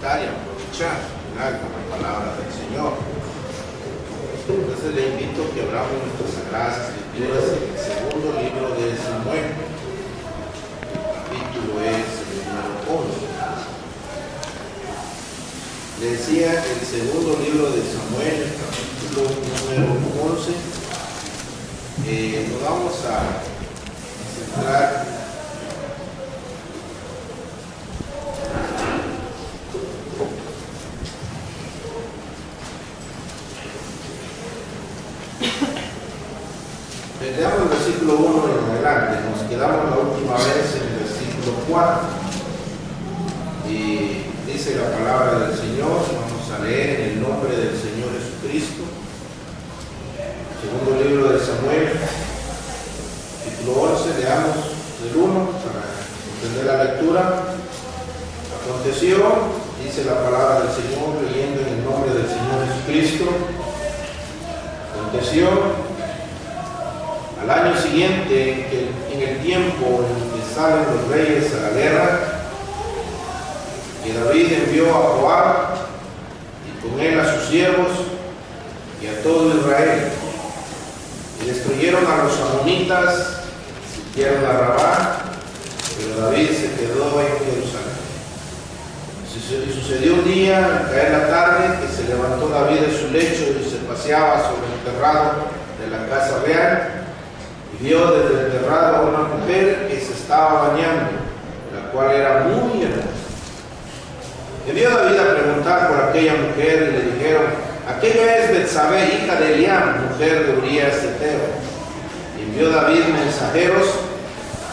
meditar y aprovechar, ¿verdad?, con la palabra del Señor. Entonces le invito a que abramos nuestras sagradas escrituras en el segundo libro de Samuel. El capítulo es el número 11. Le decía, el segundo libro de Samuel, el capítulo número 11. Nos vamos a centrar leamos el versículo 1 en adelante. Nos quedamos la última vez en el versículo 4 y dice la palabra del Señor. Vamos a leer en el nombre del Señor Jesucristo. Segundo libro de Samuel, capítulo 11. Leamos del 1 para entender la lectura. Aconteció, dice la palabra del Señor, leyendo en el nombre del Señor Jesucristo. Aconteció al año siguiente, en el tiempo en que salen los reyes a la guerra, que David envió a Joab y con él a sus siervos y a todo Israel, y destruyeron a los amonitas, sitiaron a Rabá, pero David se quedó en Jerusalén. Y sucedió un día, al caer la tarde, que se levantó David de su lecho y se paseaba sobre el terrado de la casa real, y vio desde el terrado a una mujer que se estaba bañando, la cual era muy hermosa. Envió David a preguntar por aquella mujer y le dijeron: aquella es Betsabé, hija de Eliam, mujer de Urías Heteo. Y envió David mensajeros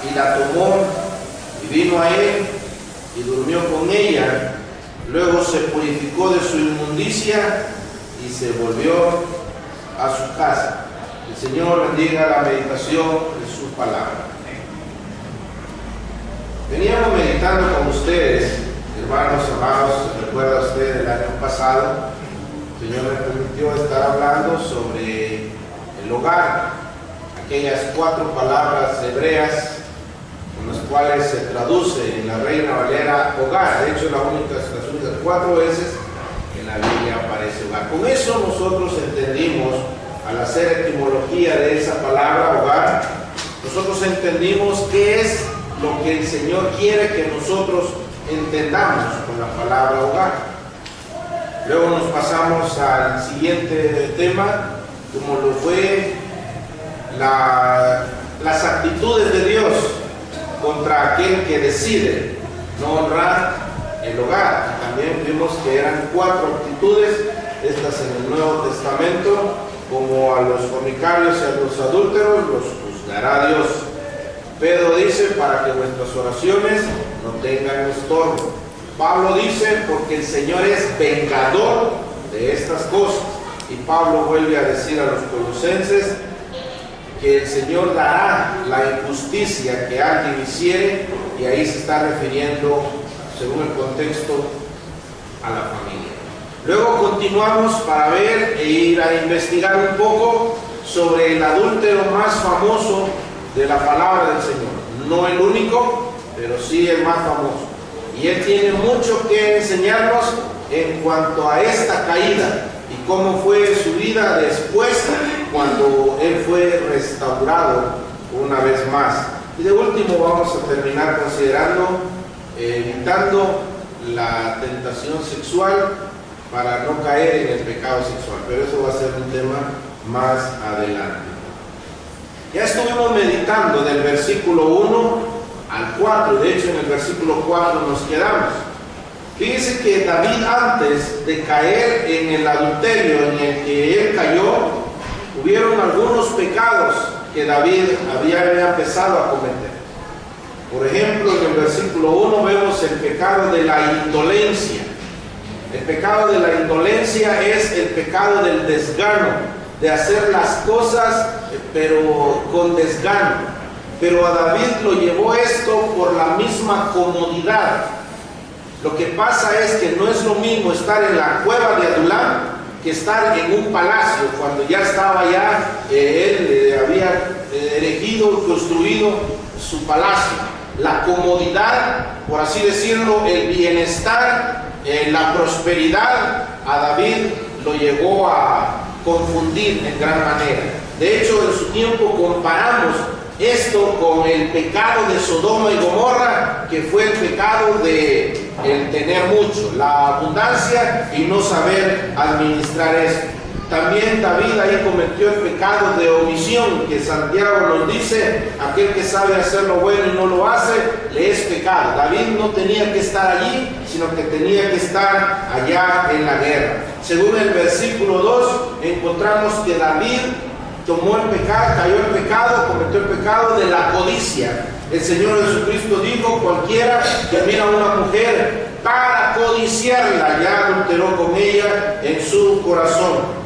y la tomó y vino a él y durmió con ella. Luego se purificó de su inmundicia y se volvió a su casa. El Señor bendiga la meditación de su palabra. Veníamos meditando con ustedes, hermanos amados. Recuerda usted el año pasado, el Señor me permitió estar hablando sobre el hogar, aquellas 4 palabras hebreas con las cuales se traduce en la Reina Valera hogar. De hecho, las únicas 4 veces en la Biblia aparece hogar. Con eso nosotros entendimos, al hacer etimología de esa palabra hogar, nosotros entendimos qué es lo que el Señor quiere que nosotros entendamos con la palabra hogar. Luego nos pasamos al siguiente tema, como lo fue las actitudes de Dios contra aquel que decide no honrar el hogar. Y también vimos que eran 4 actitudes, estas en el Nuevo Testamento: como a los fornicarios y a los adúlteros los juzgará Dios. Pedro dice: para que vuestras oraciones no tengan estorbo. Pablo dice: porque el Señor es vengador de estas cosas. Y Pablo vuelve a decir a los colosenses que el Señor dará la injusticia que alguien hiciere, y ahí se está refiriendo, según el contexto, a la familia. Luego continuamos para ver e ir a investigar un poco sobre el adúltero más famoso de la palabra del Señor. No el único, pero sí el más famoso. Y él tiene mucho que enseñarnos en cuanto a esta caída y cómo fue su vida después, cuando él fue restaurado una vez más. Y de último vamos a terminar considerando, evitando la tentación sexual para no caer en el pecado sexual, pero eso va a ser un tema más adelante. Ya estuvimos meditando del versículo 1 al 4, de hecho en el versículo 4 nos quedamos. Fíjense que David, antes de caer en el adulterio en el que él cayó, hubieron algunos pecados que David había empezado a cometer. Por ejemplo, en el versículo 1 vemos el pecado de la indolencia. El pecado de la indolencia es el pecado del desgano, de hacer las cosas pero con desgano. Pero a David lo llevó esto por la misma comodidad. Lo que pasa es que no es lo mismo estar en la cueva de Adulam que estar en un palacio, cuando ya estaba él había erigido, construido su palacio. La comodidad, por así decirlo, el bienestar la prosperidad a David lo llegó a confundir en gran manera. De hecho, en su tiempo comparamos esto con el pecado de Sodoma y Gomorra, que fue el pecado de el tener mucho, la abundancia y no saber administrar esto. También David ahí cometió el pecado de omisión, que Santiago nos dice: aquel que sabe hacer lo bueno y no lo hace, le es pecado. David no tenía que estar allí, sino que tenía que estar allá en la guerra. Según el versículo 2, encontramos que David tomó el pecado, cayó el pecado, cometió el pecado de la codicia. El Señor Jesucristo dijo: cualquiera que mira a una mujer para codiciarla, ya adulteró con ella en su corazón.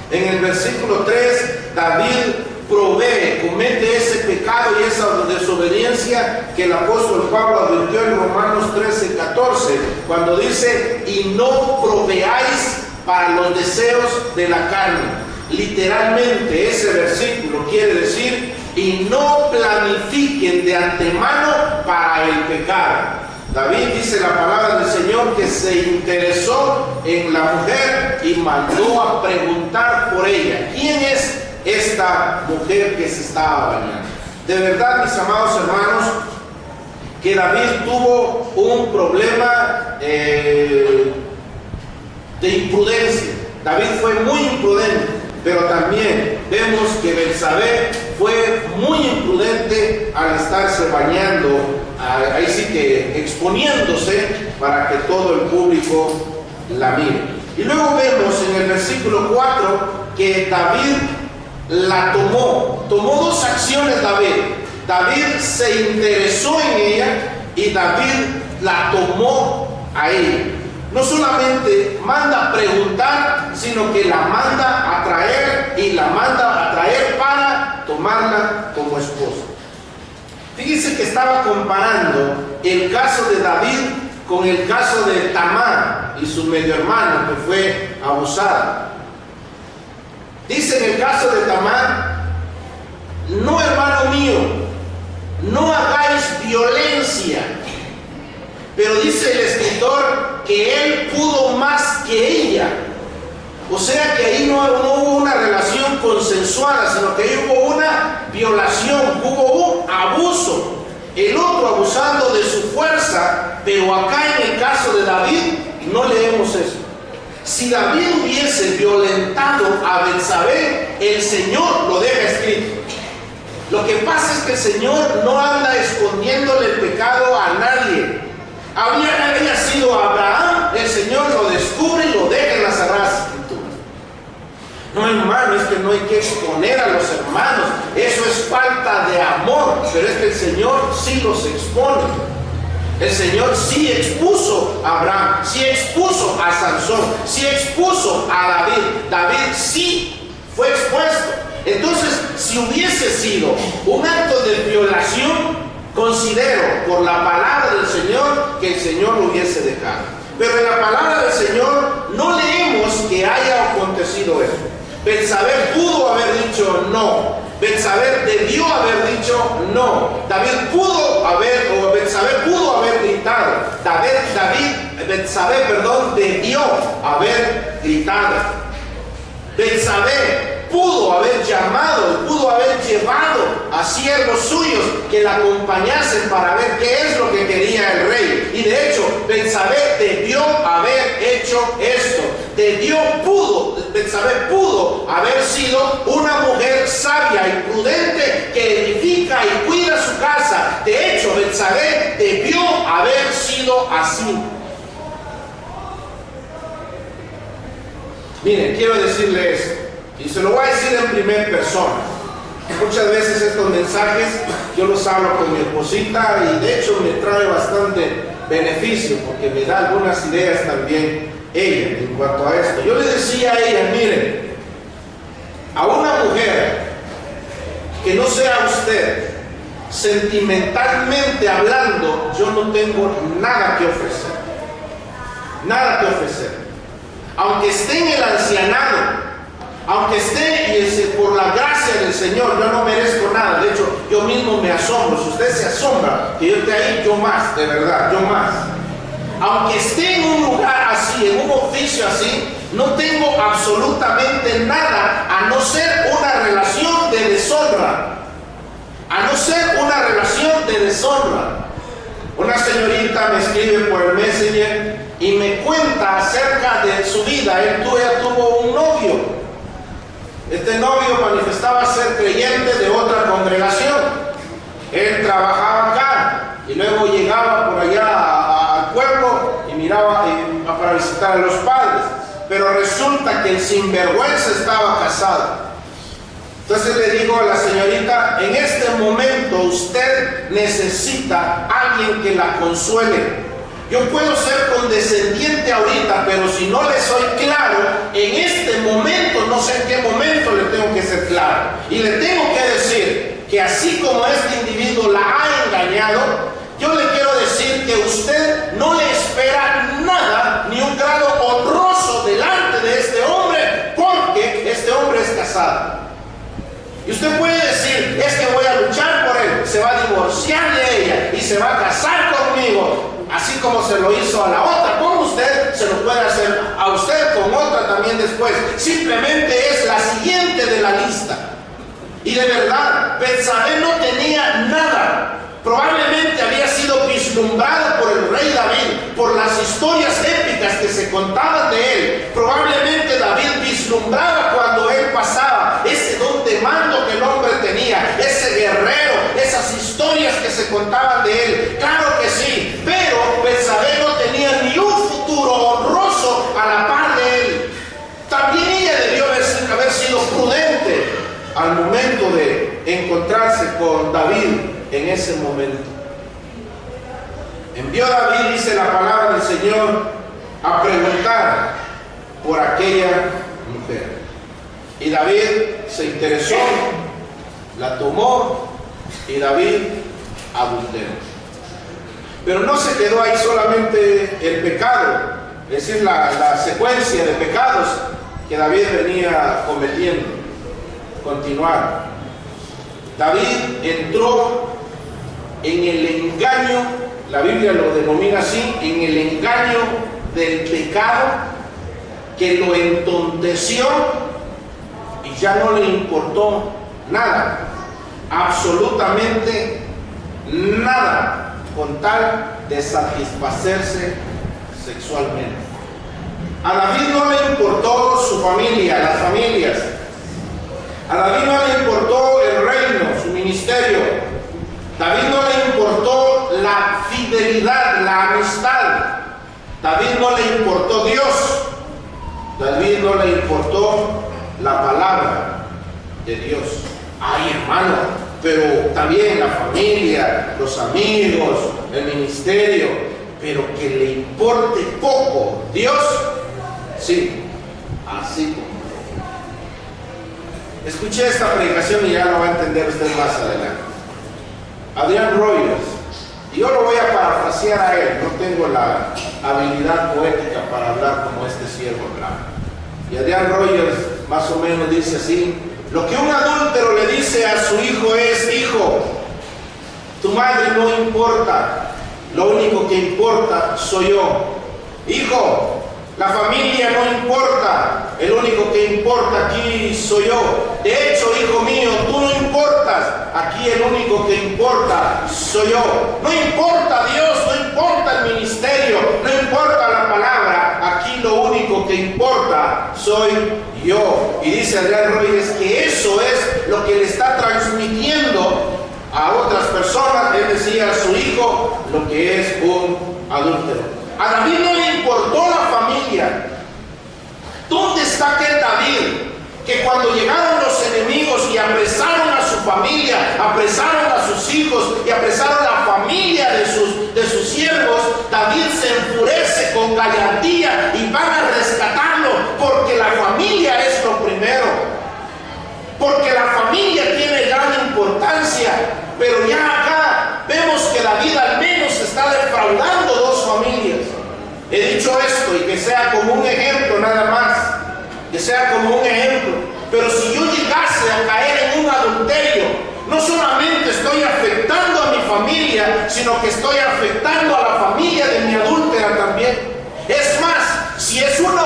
En el versículo 3, David comete ese pecado y esa desobediencia que el apóstol Pablo advirtió en Romanos 13:14, cuando dice: y no proveáis para los deseos de la carne. Literalmente ese versículo quiere decir: y no planifiquen de antemano para el pecado. David, dice la palabra del Señor, que se interesó en la mujer y mandó a preguntar por ella: ¿quién es esta mujer que se estaba bañando? De verdad, mis amados hermanos, que David tuvo un problema de imprudencia. David fue muy imprudente, pero también vemos que Betsabé fue muy imprudente al estarse bañando, ahí sí que exponiéndose para que todo el público la mire. Y luego vemos en el versículo 4 que David la tomó dos acciones. David se interesó en ella y David la tomó a ella. No solamente manda a preguntar, sino que la manda a traer, y la manda a traer para tomarla como esposa. Fíjense que estaba comparando el caso de David con el caso de Tamar y su medio hermano, que fue abusada. Dice en el caso de Tamar: no, hermano mío, no hagáis violencia. Pero dice el escritor que él pudo más que ella. O sea que ahí no hubo una relación consensuada, sino que ahí hubo una violación, hubo un abuso. El otro abusando de su fuerza, pero acá en el caso de David no leemos eso. Si David hubiese violentado a Betsabé, el Señor lo deja escrito. Lo que pasa es que el Señor no anda escondiéndole el pecado a nadie. Había sido Abraham, el Señor lo descubre y lo deja en las Sagradas Escrituras. No, hermano, es que no hay que exponer a los hermanos, eso es falta de amor, pero es que el Señor sí los expone. El Señor sí expuso a Abraham, sí expuso a Sansón, sí expuso a David. David sí fue expuesto. Entonces, si hubiese sido un acto de violación, considero por la palabra del Señor que el Señor lo hubiese dejado. Pero en la palabra del Señor no leemos que haya acontecido eso. Betsabé pudo haber dicho no. Betsabé debió haber dicho no. Betsabé pudo haber gritado. Betsabé debió haber gritado. Betsabé pudo haber llamado, pudo haber llevado a siervos suyos que la acompañasen para ver qué es lo que quería el rey. Y de hecho, Betsabé debió haber hecho esto. Betsabé pudo haber sido una mujer sabia y prudente que edifica y cuida su casa. De hecho, Betsabé debió haber sido así. Miren, quiero decirle esto, y se lo voy a decir en primera persona. Muchas veces estos mensajes yo los hablo con mi esposita y de hecho me trae bastante beneficio porque me da algunas ideas también ella en cuanto a esto. Yo le decía a ella: miren, a una mujer que no sea usted, sentimentalmente hablando, yo no tengo nada que ofrecer. Nada que ofrecer. Aunque esté en el ancianado, aunque esté por la gracia del Señor, yo no merezco nada. De hecho, yo mismo me asombro. Si usted se asombra que yo esté ahí, yo más, de verdad, yo más. Aunque esté en un lugar inicio así, no tengo absolutamente nada a no ser una relación de deshonra. A no ser una relación de deshonra. Una señorita me escribe por el Messenger y me cuenta acerca de su vida. Ella tuvo un novio. Este novio manifestaba ser creyente de otra congregación. Él trabajaba acá y luego llegaba por allá al pueblo y miraba para visitar a los padres. Pero resulta que el sinvergüenza estaba casado. Entonces le digo a la señorita, en este momento usted necesita a alguien que la consuele. Yo puedo ser condescendiente ahorita, pero si no le soy claro, en este momento, no sé en qué momento le tengo que ser claro. Y le tengo que decir que así como este individuo la ha engañado, yo le quiero decir que usted no le espera nada, ni un grado honroso delante de este hombre, porque este hombre es casado. Y usted puede decir, es que voy a luchar por él, se va a divorciar de ella y se va a casar conmigo, así como se lo hizo a la otra. Con usted se lo puede hacer a usted con otra también después. Simplemente es la siguiente de la lista. Y de verdad, Betsabé no tenía nada. Probablemente había sido vislumbrado por el rey David, por las historias épicas que se contaban de él. Probablemente David vislumbraba cuando él pasaba ese don de mando que el hombre tenía, ese guerrero, esas historias que se contaban de él. Claro que sí, pero Betsabé no tenía ni un futuro honroso a la par de él. También ella debió haber sido prudente al momento de encontrarse con David. En ese momento envió David, dice la palabra del Señor, a preguntar por aquella mujer. Y David se interesó, la tomó y David adulteró. Pero no se quedó ahí solamente el pecado, es decir, la secuencia de pecados que David venía cometiendo. Continuar. David entró en el engaño, la Biblia lo denomina así, en el engaño del pecado que lo entonteció y ya no le importó nada, absolutamente nada, con tal de satisfacerse sexualmente. A David no le importó su familia, las familias. A David no le importó el reino, su ministerio. David no le importó la fidelidad, la amistad. David no le importó Dios. David no le importó la palabra de Dios. Ay, hermano, pero también la familia, los amigos, el ministerio, pero que le importe poco Dios, sí, así como. Escuché esta predicación y ya lo va a entender usted más adelante. Adrian Rogers, y yo lo voy a parafrasear a él, no tengo la habilidad poética para hablar como este siervo hablaba. Y Adrian Rogers más o menos dice así: lo que un adúltero le dice a su hijo es: hijo, tu madre no importa, lo único que importa soy yo. Hijo, la familia no importa, el único que importa aquí soy yo. De hecho, hijo mío, tú no importas, aquí el único que importa soy yo. No importa Dios, no importa el ministerio, no importa la palabra, aquí lo único que importa soy yo. Y dice Adrian Rogers que eso es lo que le está transmitiendo a otras personas, es decir, a su hijo, lo que es un adúltero. A David no le importó la familia. ¿Dónde está aquel David que cuando llegaron los enemigos y apresaron a su familia, apresaron a sus hijos y apresaron a la familia de sus siervos, David se enfurece con gallardía y van a rescatarlo porque la familia es lo primero? Porque la familia tiene gran importancia. Pero ya acá vemos que David al menos está defraudando dos familias. He dicho esto y que sea como un ejemplo nada más, que sea como un ejemplo. Pero si yo llegase a caer en un adulterio, no solamente estoy afectando a mi familia, sino que estoy afectando a la familia de mi adúltera también. Es más, si es una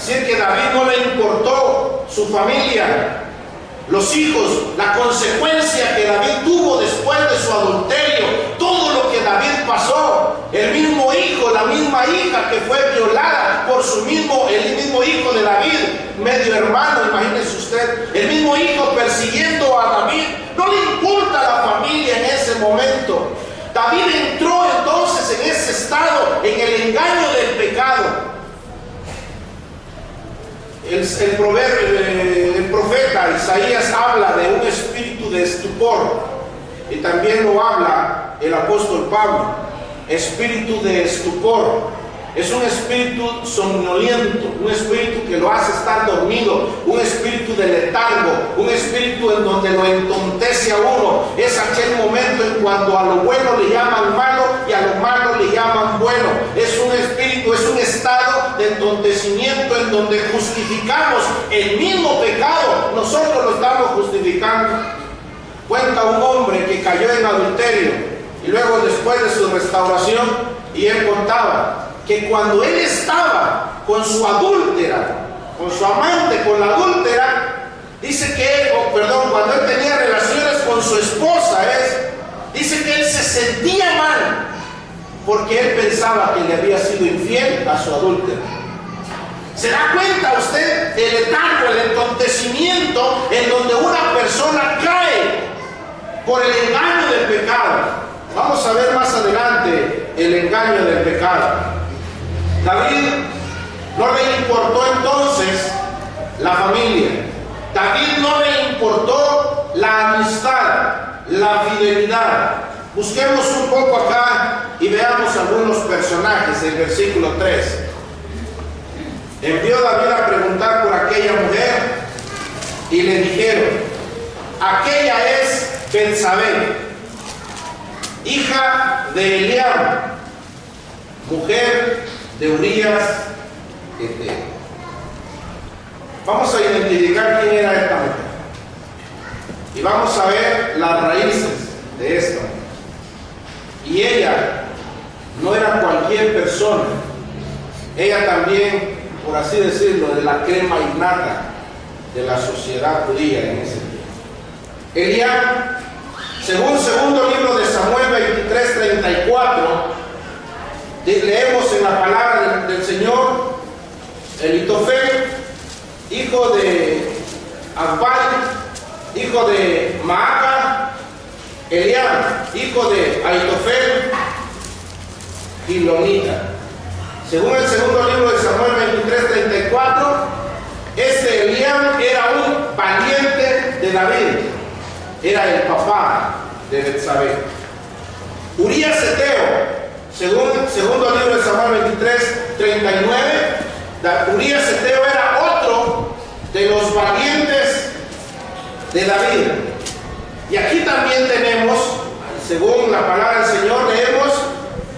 Así que David no le importó su familia, los hijos, la consecuencia que David tuvo después de su adulterio, todo lo que David pasó, el mismo hijo, la misma hija que fue violada por el mismo hijo de David, medio hermano, imagínese usted, el mismo hijo persiguiendo a David. No le importa la familia en ese momento. David entró entonces en ese estado, en el engaño del pecado. El profeta Isaías habla de un espíritu de estupor, y también lo habla el apóstol Pablo. Espíritu de estupor es un espíritu somnoliento, un espíritu que lo hace estar dormido, un espíritu de letargo, un espíritu en donde lo entontece a uno. Es aquel momento en cuando a lo bueno le llaman malo y a lo malo le llaman bueno. Es un espíritu, es un estado de entontecimiento en donde justificamos el mismo pecado. Nosotros lo estamos justificando. Cuenta un hombre que cayó en adulterio y luego, después de su restauración, y él contaba que cuando él estaba con su adúltera, con su amante, con la adúltera, dice que cuando él tenía relaciones con su esposa, dice que él se sentía mal porque él pensaba que le había sido infiel a su adúltera. ¿Se da cuenta usted del letargo, el entontecimiento en donde una persona cae por el engaño del pecado? Vamos a ver más adelante el engaño del pecado. David no le importó entonces la familia. David no le importó la amistad, la fidelidad. Busquemos un poco acá y veamos algunos personajes del versículo 3. Envió David a preguntar por aquella mujer y le dijeron: aquella es Betsabé, hija de Eliam, mujer de Urías Eteo. Vamos a identificar quién era esta mujer y vamos a ver las raíces de esta mujer. Y ella no era cualquier persona, ella también, por así decirlo, de la crema innata de la sociedad judía en ese tiempo. Eliam, según segundo libro de Samuel 23:34, leemos en la palabra del Señor: Elitofel, hijo de Abal, hijo de Maaca; Eliam, hijo de Ahitofel, Gilonita. Según el segundo libro de Samuel 23:34, este Eliam era un valiente de David, era el papá de Betsabé. Urías Eteo, según el segundo libro de Samuel 23:39, Urías Eteo era otro de los valientes de David. Y aquí también tenemos, según la palabra del Señor, leemos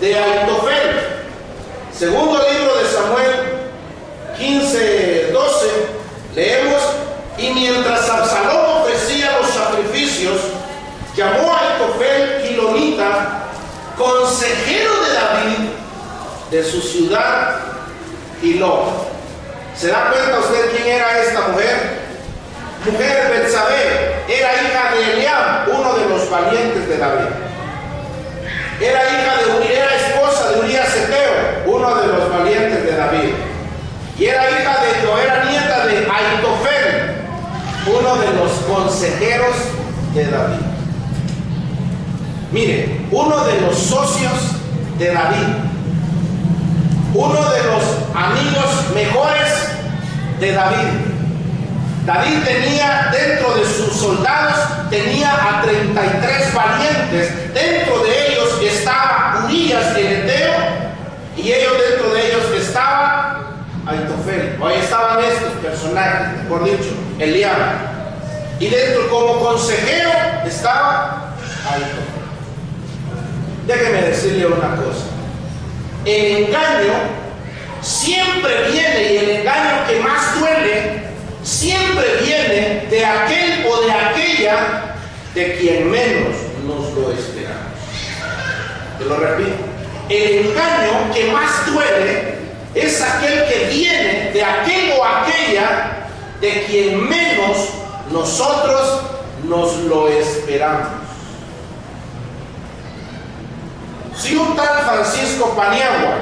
de Ahitofel. Segundo libro de Samuel 15:12, leemos: y mientras Absalón ofrecía los sacrificios, llamó a Ahitofel Gilonita, consejero de David, de su ciudad Gilo. ¿Se da cuenta usted quién era esta mujer? Mujer Betsabé era hija de Eliam, uno de los valientes de David. Era esposa de Urías Eteo, uno de los valientes de David. Y era nieta de Ahitofel, uno de los consejeros de David. Mire, uno de los socios de David, uno de los amigos mejores de David. David tenía dentro de sus soldados, tenía a 33 valientes. Dentro de ellos estaba Urías el Eteo, y dentro de ellos estaba Ahitofel. Ahí estaban estos personajes, mejor dicho, Eliam. Y dentro, como consejero, estaba Ahitofel. Déjeme decirle una cosa: el engaño siempre viene, y el engaño que más duele siempre viene de aquel o de aquella de quien menos nos lo esperamos. Te lo repito: el engaño que más duele es aquel que viene de aquel o aquella de quien menos nosotros nos lo esperamos. Si un tal Francisco Paniagua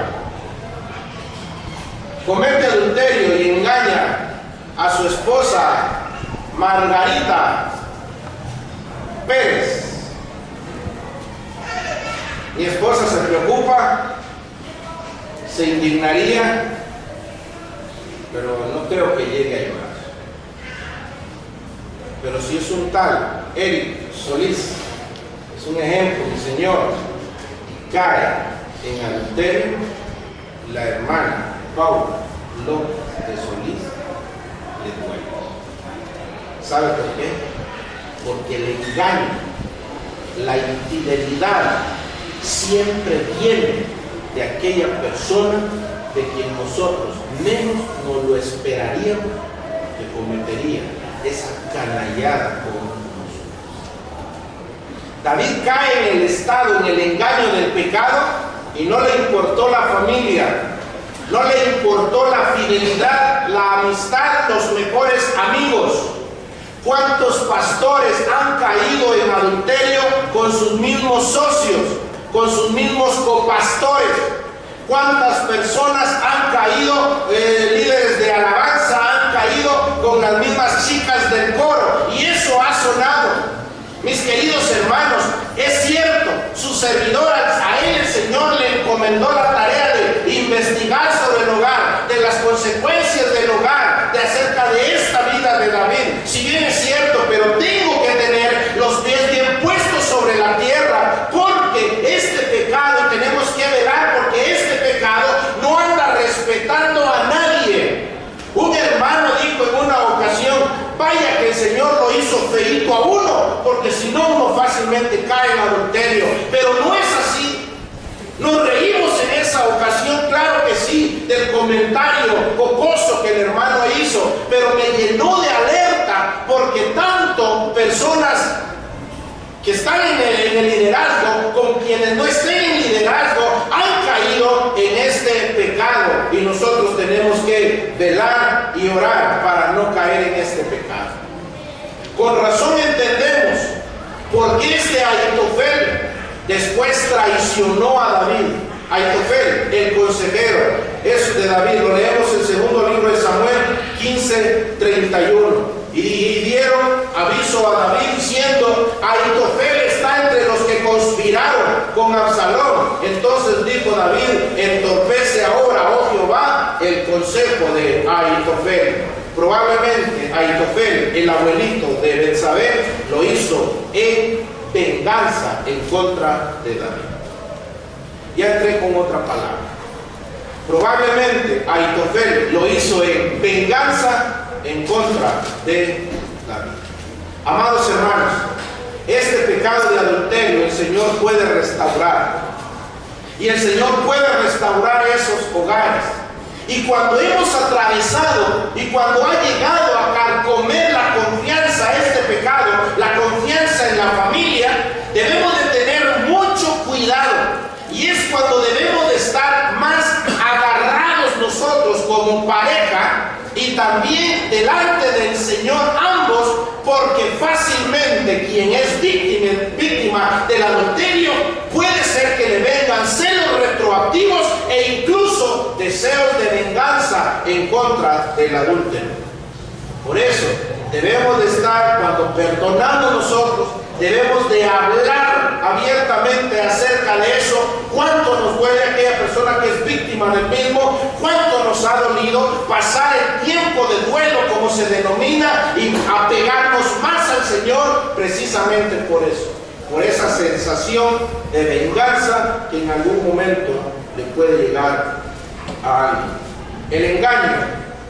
comete adulterio y engaña a su esposa Margarita Pérez, mi esposa se preocupa, se indignaría, pero no creo que llegue a llorar. Pero si es un tal Eric Solís, es un ejemplo, mi señor, cae en adulterio, la hermana Paula López de Solís le duele. ¿Sabe por qué? Porque el engaño, la infidelidad siempre viene de aquella persona de quien nosotros menos nos lo esperaríamos que cometería esa canallada con nosotros. David cae en el estado, en el engaño del pecado, y no le importó la familia, no le importó la fidelidad, la amistad, los mejores amigos. ¿Cuántos pastores han caído en adulterio con sus mismos socios, con sus mismos copastores? ¿Cuántas personas han caído, líderes de alabanza, han caído con las mismas chicas del coro? Y eso ha sonado. Mis queridos hermanos, es cierto, su servidor, a él el Señor le encomendó la tarea de investigar sobre el hogar, de las consecuencias del hogar, de acerca de esta vida de David. Si bien es cierto, pero tengo que tener los pies bien puestos sobre la tierra, porque este pecado, y tenemos que velar, porque este pecado no anda respetando a nadie. Un hermano dijo en una ocasión: vaya que el Señor lo hizo feíto a uno, porque si no uno fácilmente cae en adulterio. Pero no es así. Nos reímos en esa ocasión, claro que sí, del comentario jocoso que el hermano hizo, pero me llenó de alerta, porque tanto personas que están en el liderazgo como quienes no estén en liderazgo han caído en este pecado, y nosotros tenemos que velar y orar para no caer en este pecado. Con razón entendemos por qué este Ahitofel después traicionó a David. Ahitofel, el consejero, es de David. Lo leemos en el segundo libro de Samuel 15:31. Y dieron aviso a David diciendo: Ahitofel está entre los que conspiraron con Absalón. Entonces dijo David: entorpece ahora, oh Jehová, el consejo de Ahitofel. Probablemente Ahitofel, el abuelito de Betsabé, lo hizo en venganza en contra de David. Ya entré con otra palabra. Probablemente Ahitofel lo hizo en venganza en contra de David. Amados hermanos, este pecado de adulterio el Señor puede restaurar, y el Señor puede restaurar esos hogares. Y cuando hemos atravesado y cuando ha llegado a carcomer la confianza a este pecado, la confianza en la familia, debemos de tener mucho cuidado, y es cuando debemos de estar más agarrados nosotros como pareja y también delante del Señor ambos, porque fácilmente quien es víctima del adulterio puede ser que le vengan celos retroactivos e incluso deseos de venganza en contra del adúltero. Por eso debemos de estar, cuando perdonamos nosotros, debemos de hablar abiertamente acerca de eso. Cuánto nos duele aquella persona que es víctima del mismo, cuánto nos ha dolido pasar el tiempo de duelo, como se denomina, y apegarnos más al Señor precisamente por eso, por esa sensación de venganza que en algún momento le puede llegar a alguien. El engaño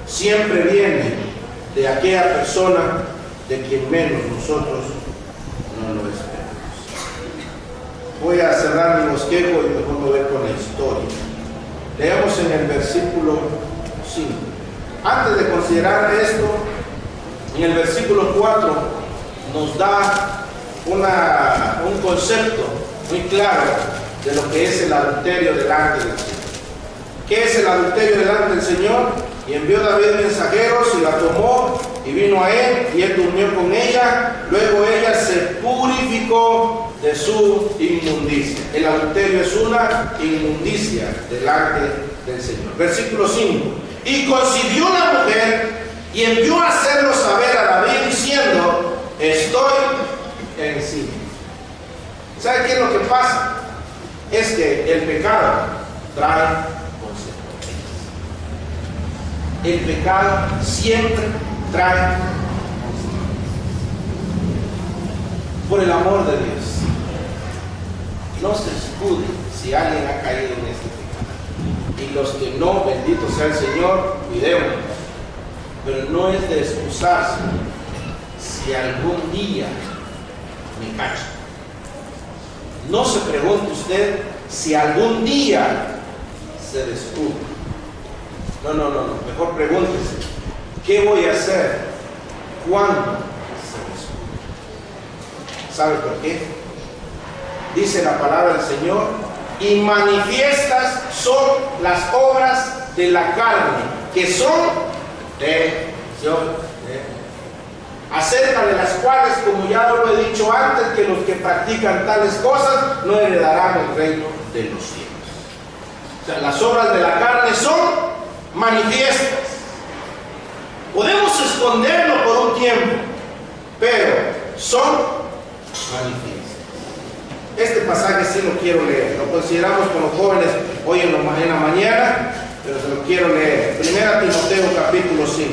siempre viene de aquella persona de quien menos nosotros no lo esperamos. Voy a cerrar mi bosquejo y mejor me voy con la historia. Leamos en el versículo 5. Antes de considerar esto, en el versículo 4 nos da un concepto muy claro de lo que es el adulterio delante del Señor. ¿Qué es el adulterio delante del Señor? Y envió David mensajeros y la tomó y vino a él y él durmió con ella. Luego ella se purificó de su inmundicia. El adulterio es una inmundicia delante del Señor. Versículo 5. Y concibió la mujer y envió a hacerlo saber a David diciendo: estoy encima. ¿Sabe qué es lo que pasa? Es que el pecado trae consecuencias. El pecado siempre trae consecuencias. Por el amor de Dios, no se escude si alguien ha caído en este pecado. Y los que no, bendito sea el Señor, cuidémonos. Pero no es de excusarse si algún día me cacho. No se pregunte usted si algún día se descubre. No. Mejor pregúntese: ¿qué voy a hacer cuando se descubre? ¿Sabe por qué? Dice la palabra del Señor: y manifiestas son las obras de la carne, que son acerca de las cuales, como ya lo he dicho antes, que los que practican tales cosas no heredarán el reino de los cielos. O sea, las obras de la carne son manifiestas. Podemos esconderlo por un tiempo, pero son manifiestas. Este pasaje sí lo quiero leer. Lo consideramos con los jóvenes hoy en la mañana, pero se lo quiero leer. 1 Timoteo capítulo 5.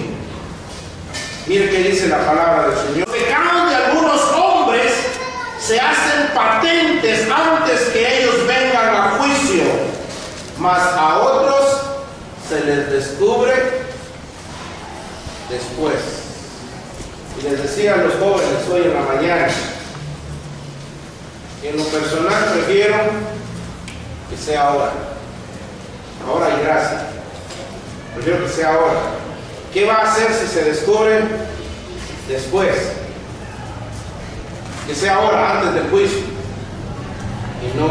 Mire qué dice la palabra del Señor. Los pecados de algunos hombres se hacen patentes antes que ellos vengan a juicio, mas a otros se les descubre después. Y les decía a los jóvenes hoy en la mañana, en lo personal prefiero que sea ahora. Ahora y gracias. Prefiero que sea ahora. ¿Qué va a hacer si se descubre después? Que sea ahora, antes del juicio, y no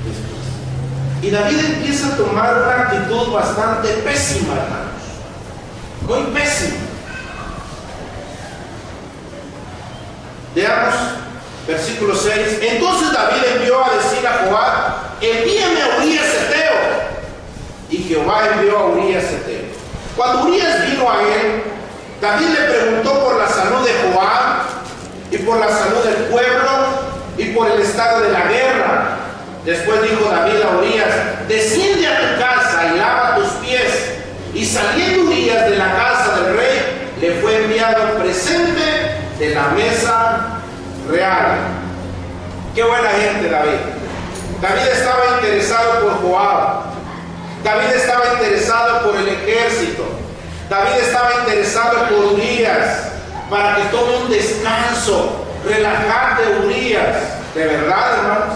después. Y David empieza a tomar una actitud bastante pésima, hermanos. Muy pésima. Veamos versículo 6. Entonces David envió a decir a Joab: envíame a Urías Heteo. Y Jehová envió a Urías Heteo. Cuando Urías vino a él, David le preguntó por la salud de Joab y por la salud del pueblo y por el estado de la guerra. Después dijo David a Urías: desciende a tu casa y lava tus pies. Y saliendo Urías de la casa del rey, le fue enviado presente de la mesa real. Qué buena gente David. David estaba interesado por Joab. David estaba interesado por el ejército. David estaba interesado por Urías, para que tome un descanso, relajarte Urías. ¿De verdad, hermanos?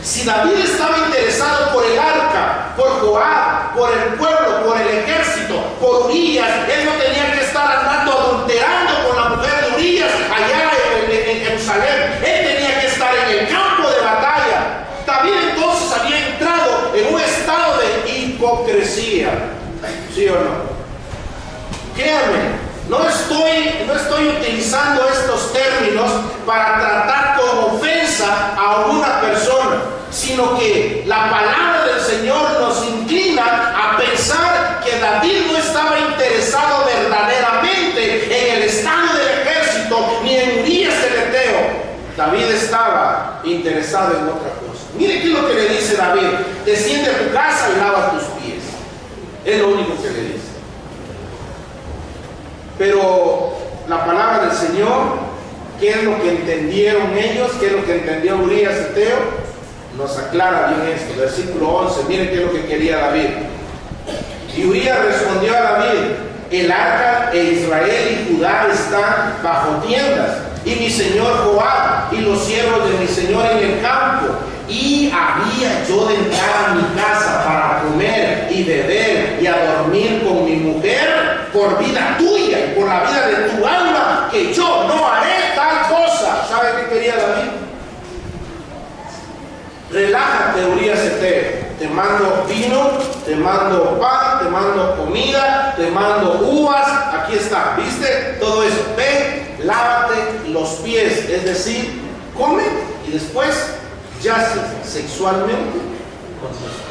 Si David estaba interesado por el arca, por Joab, por el pueblo, por el ejército, por Urías, él no tenía que estar andando adulterando con la mujer de Urías allá en Jerusalén. Él tenía que estar en el campo de batalla. David entonces había entrado en un estado de hipocresía. ¿Sí o no? Créanme, no estoy utilizando estos términos para tratar con ofensa a alguna persona, sino que la palabra del Señor nos inclina a pensar que David no estaba interesado verdaderamente en el estado del ejército ni en Urías el Heteo. David estaba interesado en otra cosa. Mire qué es lo que le dice David: desciende a tu casa y lava tus pies. Es lo único que le dice. Pero la palabra del Señor, ¿qué es lo que entendieron ellos? ¿Qué es lo que entendió Urías Heteo? Nos aclara bien esto. Versículo 11, miren qué es lo que quería David. Y Urías respondió a David: el arca e Israel y Judá están bajo tiendas, y mi señor Joab y los siervos de mi señor en el campo. Y había yo de entrar a mi casa para comer y beber y a dormir con mi mujer por vida tuya y por la vida de tu alma, que yo no haré tal cosa. ¿Sabe qué quería David? Relájate, Urías Heteo, te mando vino te mando pan, te mando comida, te mando uvas, aquí está, ¿viste? Todo eso, ve, lávate los pies, es decir, come y después yaces sexualmente con tu esposa.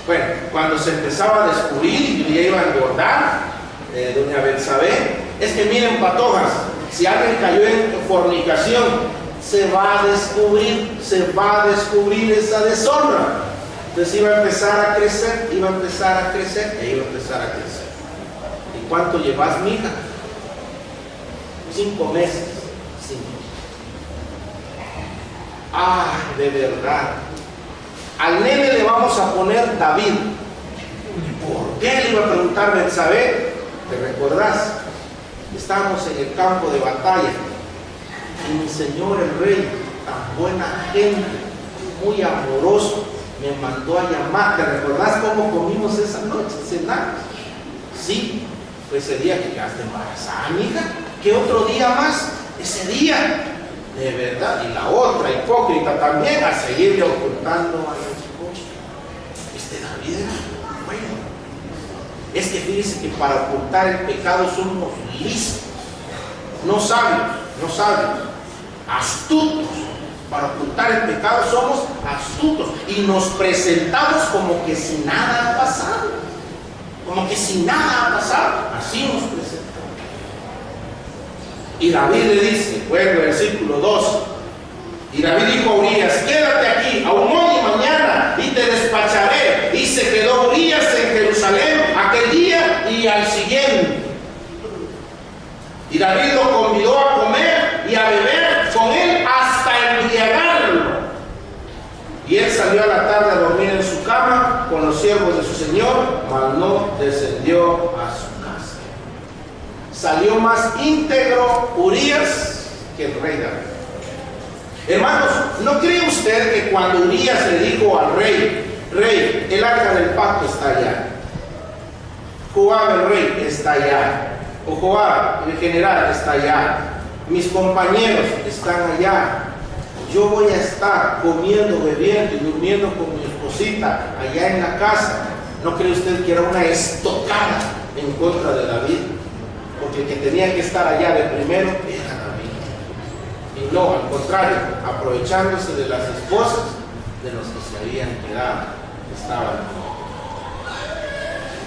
Bueno, cuando se empezaba a descubrir y ya iba a engordar, doña Betsabé, es que miren, patojas, si alguien cayó en fornicación, se va a descubrir esa deshonra. Entonces iba a empezar a crecer, iba a empezar a crecer. ¿Y cuánto llevas, mija? 5 meses. 5. Ah, de verdad. Al nene le vamos a poner David. ¿Por qué? Le iba a preguntar Betsabé. ¿Te recordás? Estábamos en el campo de batalla y mi señor el rey, tan buena gente, muy amoroso, me mandó a llamar. ¿Te recordás cómo comimos esa noche? Cenamos. Sí, fue ese día que quedaste embarazada, amiga. ¿Qué otro día más? Ese día, de verdad. Y la otra hipócrita también, a seguirle ocultando a los esposos. David era bueno. Es que fíjese que para ocultar el pecado somos listos, no sabios, astutos. Para ocultar el pecado somos astutos y nos presentamos como que si nada ha pasado, así nos presentamos. Y David le dice, bueno, versículo 2, y David dijo a Urías, quédate aquí, aún hoy y mañana, y te despacharé. Y se quedó Urías en Jerusalén aquel día y al siguiente. Y David lo convidó a comer y a beber con él hasta embriagarlo. Y él salió a la tarde a dormir en su cama con los siervos de su señor, mas no descendió a su casa. Salió más íntegro Urías que el rey David. Hermanos, ¿no cree usted que cuando Urías le dijo al rey, rey, el arca del pacto está allá, Joab el rey está allá, o Joab el general está allá, mis compañeros están allá, yo voy a estar comiendo, bebiendo y durmiendo con mi esposita allá en la casa? ¿No cree usted que era una estocada en contra de David? Porque el que tenía que estar allá de primero era David. Y no, al contrario, aprovechándose de las esposas de los que se habían quedado, estaban.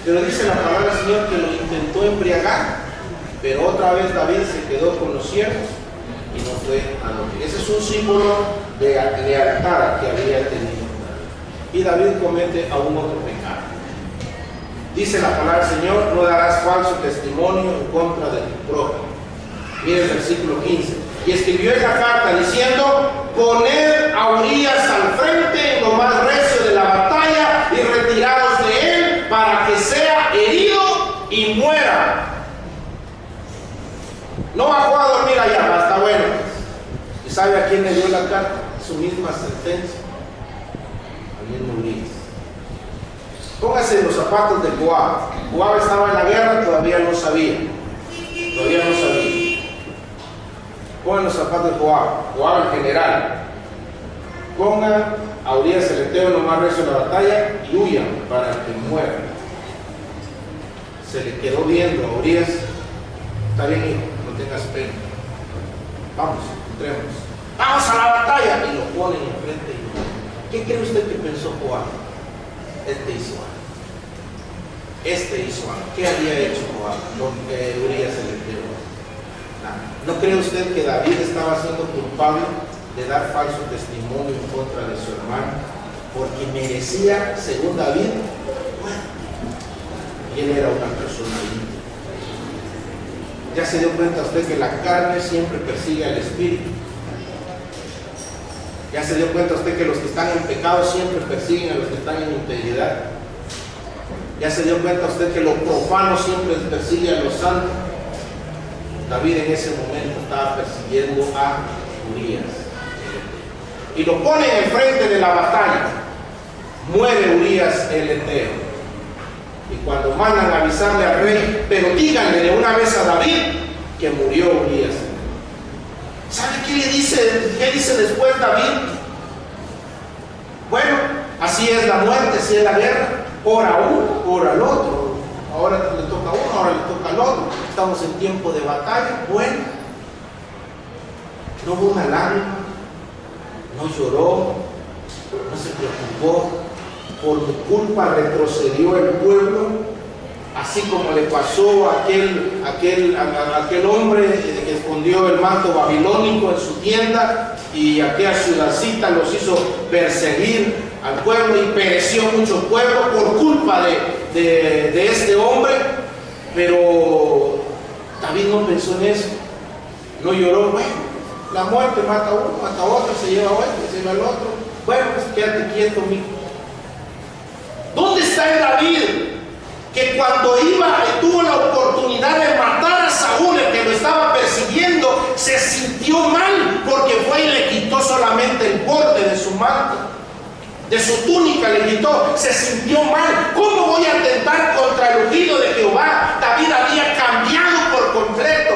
Pero dice la palabra del Señor que lo intentó embriagar, pero otra vez David se quedó con los siervos y no fue a dormir. Ese es un símbolo de lealtad que había tenido. Y David comete aún otro pecado. Dice la palabra del Señor, no darás falso testimonio en contra de tu prójimo. Mire el versículo 15. Y escribió en la carta diciendo, poned a Urías al frente en lo más recio de la batalla y retiraos de él para que sea herido y muera. No bajó a dormir allá, está bueno. ¿Y sabe a quién le dio la carta? Su misma sentencia. Al mismo Urías. Póngase en los zapatos de Joab. Joab estaba en la guerra, todavía no sabía. Pongan los zapatos de Joab el general. Pongan a Urías el Eteo en lo más recio de la batalla y huyan para que muera. Se le quedó viendo a Urías. Está bien, hijo, no tengas pena. Vamos, entremos. Vamos a la batalla. Y lo ponen enfrente. ¿Qué cree usted que pensó Joab? Este hizo algo. ¿Qué había hecho Joab? Urías el Eteo. ¿No cree usted que David estaba siendo culpable de dar falso testimonio en contra de su hermano? Porque merecía, según David, muerte. Y él era una persona libre. ¿Ya se dio cuenta usted que la carne siempre persigue al espíritu? ¿Ya se dio cuenta usted que los que están en pecado siempre persiguen a los que están en integridad? ¿Ya se dio cuenta usted que lo profano siempre persigue a los santos? David en ese momento estaba persiguiendo a Urías y lo pone en el frente de la batalla. Muere Urías el Eteo. Y cuando mandan a avisarle al rey, pero díganle de una vez a David que murió Urías. ¿Sabe qué dice después David? Bueno, Así es la muerte, así es la guerra. Ora uno, ora al otro. Ahora le toca a uno, ahora le toca al otro. Estamos en tiempo de batalla. Bueno, no hubo una lágrima, no lloró, no se preocupó. Por mi culpa retrocedió el pueblo. Así como le pasó a aquel hombre que escondió el manto babilónico en su tienda, y aquella ciudadcita los hizo perseguir al pueblo, y pereció mucho pueblo por culpa de este hombre. Pero David no pensó en eso, no lloró. Bueno, la muerte mata a uno, mata a otro, se lleva a otro, se lleva al otro. Bueno, pues quédate quieto, mijo. ¿Dónde está el David que cuando tuvo la oportunidad de matar a Saúl, el que lo estaba persiguiendo, se sintió mal porque fue y le quitó solamente el borde de su manto, de su túnica le quitó? Se sintió mal. ¿Cómo voy a atentar contra el ungido de Jehová? David había cambiado por completo,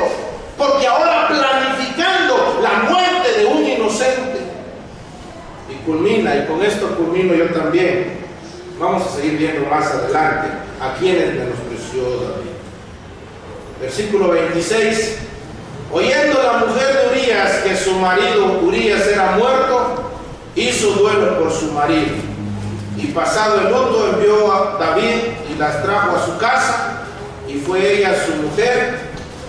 porque ahora planificando la muerte de un inocente. Y culmina, y con esto culmino yo también. Vamos a seguir viendo más adelante a quienes menospreció David. Versículo 26. Oyendo la mujer de Urías que su marido Urías era muerto, hizo duelo por su marido. Y pasado el luto envió a David y las trajo a su casa, y fue ella su mujer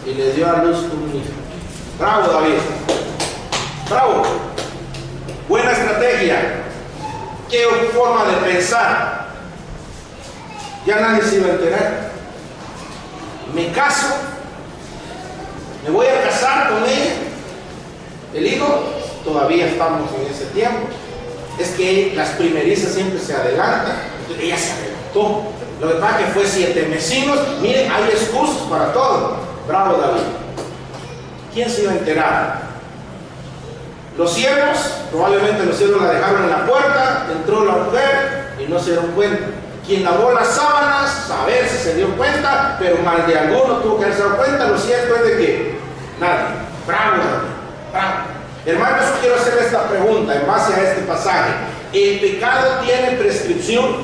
y le dio a luz un hijo. Bravo, David. Bravo. Buena estrategia. Qué forma de pensar. Ya nadie se iba a enterar. Me caso, me voy a casar con ella. El hijo, todavía estamos en ese tiempo. Es que las primerizas siempre se adelantan. Entonces, ella se adelantó. Lo que pasa es que fue 7 mesinos. Miren, hay excusas para todo. Bravo, David. ¿Quién se iba a enterar? Los siervos, probablemente los siervos la dejaron en la puerta, entró la mujer y no se dieron cuenta. Quien lavó las sábanas, a ver si se dio cuenta, pero mal de alguno tuvo que haberse dado cuenta. Lo cierto es de que nadie. Bravo, bravo. Hermanos, quiero hacerle esta pregunta en base a este pasaje. ¿El pecado tiene prescripción?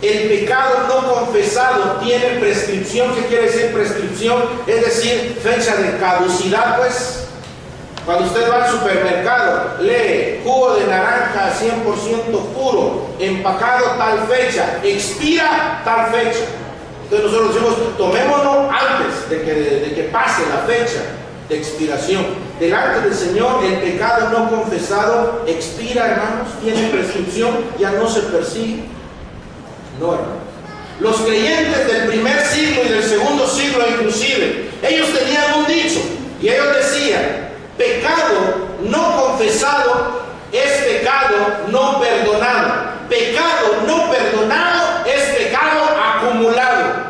¿El pecado no confesado tiene prescripción? ¿Qué quiere decir prescripción? Es decir, fecha de caducidad, pues. Cuando usted va al supermercado, lee jugo de naranja 100% puro, empacado tal fecha, expira tal fecha. Entonces nosotros decimos, tomémonos antes de que pase la fecha de expiración. Delante del Señor, el pecado no confesado expira, hermanos, tiene prescripción, ya no se persigue. No, hermanos. Los creyentes del primer siglo y del segundo siglo inclusive, ellos tenían un dicho, y ellos decían: pecado no confesado es pecado no perdonado. Pecado no perdonado es pecado acumulado.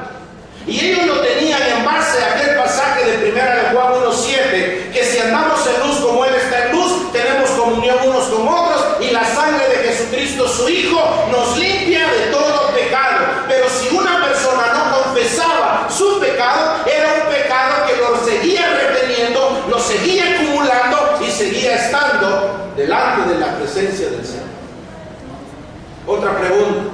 Y ellos lo tenían en base a aquel pasaje de 1 Juan 1:7, que si andamos en luz como Él está en luz, tenemos comunión unos con otros, y la sangre de Jesucristo su Hijo nos limpia de todo pecado. Pero si una persona no confesaba su pecado, era un pecado que lo seguía reteniendo, lo seguía acumulando y seguía estando delante de la presencia del Señor. Otra pregunta.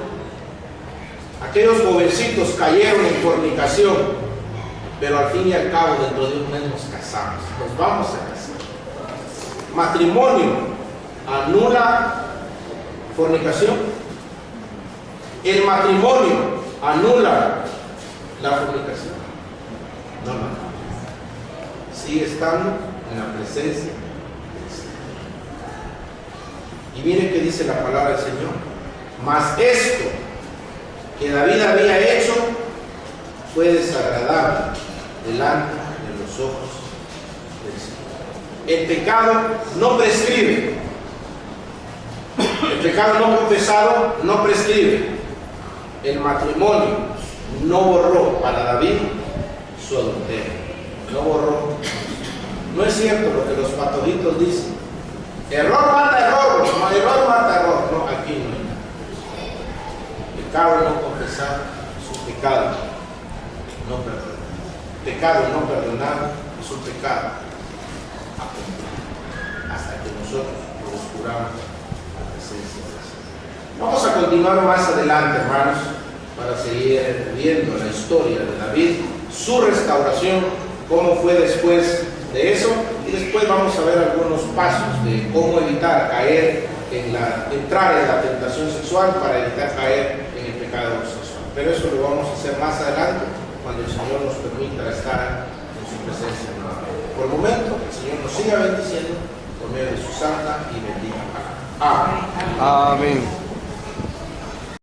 Aquellos jovencitos cayeron en fornicación, pero al fin y al cabo dentro de un mes nos casamos, nos vamos a casar. ¿Matrimonio anula fornicación? ¿El matrimonio anula la fornicación? No, no. Sigue estando en la presencia del Señor. Y miren qué dice la palabra del Señor. Mas esto que David había hecho fue desagradable delante de los ojos del Señor. El pecado no prescribe. El pecado no confesado no prescribe. El matrimonio no borró para David su adulterio. No borró. No es cierto lo que los patoditos dicen. Error mata error, error mata error. No, aquí no hay nada. Pecado no confesado, es un pecado no perdonado. Pecado no perdonado es un pecado a cumplir hasta que nosotros lo descubramos la presencia del Señor. Vamos a continuar más adelante, hermanos, para seguir viendo la historia de David, su restauración, cómo fue después de eso, y después vamos a ver algunos pasos de cómo evitar caer entrar en la tentación sexual para evitar caer en el pecado sexual. Pero eso lo vamos a hacer más adelante, cuando el Señor nos permita estar en su presencia. Por el momento, el Señor nos siga bendiciendo por medio de su santa y bendita palabra. Amén. Amén.